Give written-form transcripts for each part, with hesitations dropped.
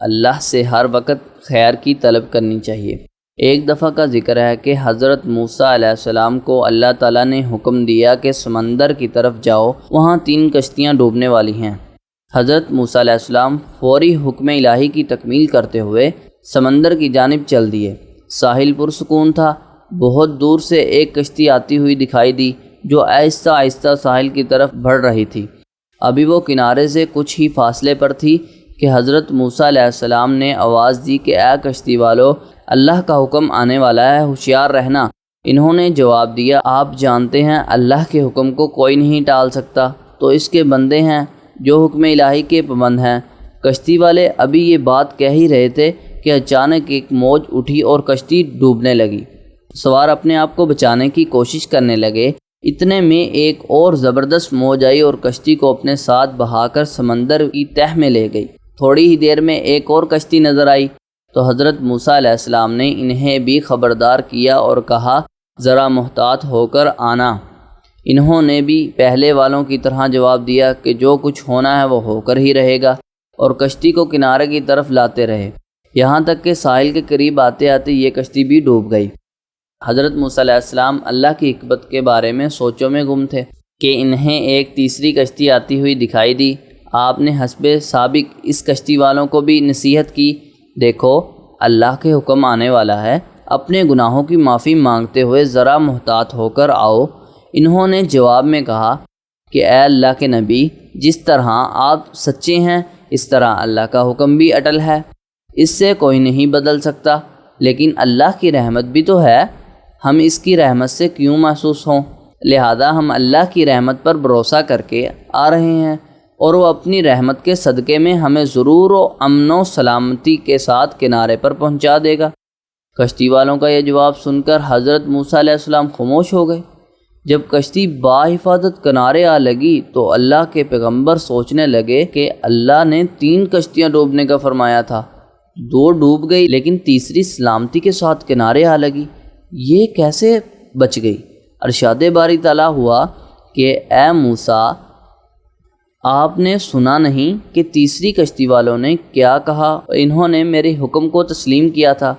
اللہ سے ہر وقت خیر کی طلب کرنی چاہیے۔ ایک دفعہ کا ذکر ہے کہ حضرت موسیٰ علیہ السلام کو اللہ تعالیٰ نے حکم دیا کہ سمندر کی طرف جاؤ، وہاں 3 کشتیاں ڈوبنے والی ہیں۔ حضرت موسیٰ علیہ السلام فوری حکم الہی کی تکمیل کرتے ہوئے سمندر کی جانب چل دیے۔ ساحل پرسکون تھا۔ بہت دور سے ایک کشتی آتی ہوئی دکھائی دی جو آہستہ آہستہ ساحل کی طرف بڑھ رہی تھی۔ ابھی وہ کنارے سے کچھ ہی فاصلے پر تھی کہ حضرت موسیٰ علیہ السلام نے آواز دی کہ اے کشتی والو، اللہ کا حکم آنے والا ہے، ہوشیار رہنا۔ انہوں نے جواب دیا، آپ جانتے ہیں اللہ کے حکم کو کوئی نہیں ٹال سکتا، تو اس کے بندے ہیں جو حکم الہی کے پابند ہیں۔ کشتی والے ابھی یہ بات کہہ ہی رہے تھے کہ اچانک ایک موج اٹھی اور کشتی ڈوبنے لگی۔ سوار اپنے آپ کو بچانے کی کوشش کرنے لگے۔ اتنے میں ایک اور زبردست موج آئی اور کشتی کو اپنے ساتھ بہا کر سمندر کی تہہ میں لے گئی۔ تھوڑی ہی دیر میں ایک اور کشتی نظر آئی تو حضرت موسیٰ علیہ السلام نے انہیں بھی خبردار کیا اور کہا، ذرا محتاط ہو کر آنا۔ انہوں نے بھی پہلے والوں کی طرح جواب دیا کہ جو کچھ ہونا ہے وہ ہو کر ہی رہے گا، اور کشتی کو کنارے کی طرف لاتے رہے، یہاں تک کہ ساحل کے قریب آتے آتے یہ کشتی بھی ڈوب گئی۔ حضرت موسیٰ علیہ السلام اللہ کی حکمت کے بارے میں سوچوں میں گم تھے کہ انہیں ایک تیسری کشتی آتی ہوئی دکھائی دی۔ آپ نے حسب سابق اس کشتی والوں کو بھی نصیحت کی، دیکھو اللہ کے حکم آنے والا ہے، اپنے گناہوں کی معافی مانگتے ہوئے ذرا محتاط ہو کر آؤ۔ انہوں نے جواب میں کہا کہ اے اللہ کے نبی، جس طرح آپ سچے ہیں اس طرح اللہ کا حکم بھی اٹل ہے، اس سے کوئی نہیں بدل سکتا، لیکن اللہ کی رحمت بھی تو ہے، ہم اس کی رحمت سے کیوں محسوس ہوں؟ لہذا ہم اللہ کی رحمت پر بھروسہ کر کے آ رہے ہیں، اور وہ اپنی رحمت کے صدقے میں ہمیں ضرور و امن و سلامتی کے ساتھ کنارے پر پہنچا دے گا۔ کشتی والوں کا یہ جواب سن کر حضرت موسیٰ علیہ السلام خاموش ہو گئے۔ جب کشتی باحفاظت کنارے آ لگی تو اللہ کے پیغمبر سوچنے لگے کہ اللہ نے 3 کشتیاں ڈوبنے کا فرمایا تھا، 2 ڈوب گئی لیکن تیسری سلامتی کے ساتھ کنارے آ لگی، یہ کیسے بچ گئی؟ ارشاد باری تعالیٰ ہوا کہ اے موسیٰ، آپ نے سنا نہیں کہ تیسری کشتی والوں نے کیا کہا؟ انہوں نے میرے حکم کو تسلیم کیا تھا،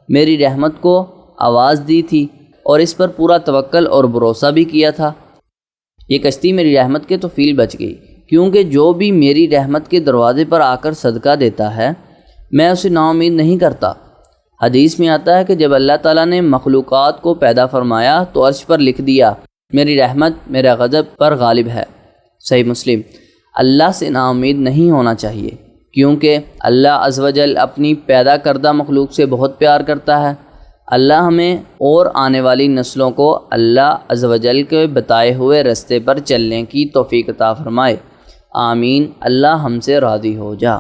میری رحمت کو آواز دی تھی اور اس پر پورا توکل اور بھروسہ بھی کیا تھا۔ یہ کشتی میری رحمت کے توفیل بچ گئی، کیونکہ جو بھی میری رحمت کے دروازے پر آ کر صدقہ دیتا ہے میں اسے نا امید نہیں کرتا۔ حدیث میں آتا ہے کہ جب اللہ تعالیٰ نے مخلوقات کو پیدا فرمایا تو عرش پر لکھ دیا، میری رحمت میرا غضب پر غالب ہے۔ صحیح مسلم۔ اللہ سے نا امید نہیں ہونا چاہیے، کیونکہ اللہ عز و جل اپنی پیدا کردہ مخلوق سے بہت پیار کرتا ہے۔ اللہ ہمیں اور آنے والی نسلوں کو اللہ عز و جل کے بتائے ہوئے راستے پر چلنے کی توفیق عطا فرمائے۔ آمین۔ اللہ ہم سے راضی ہو جا۔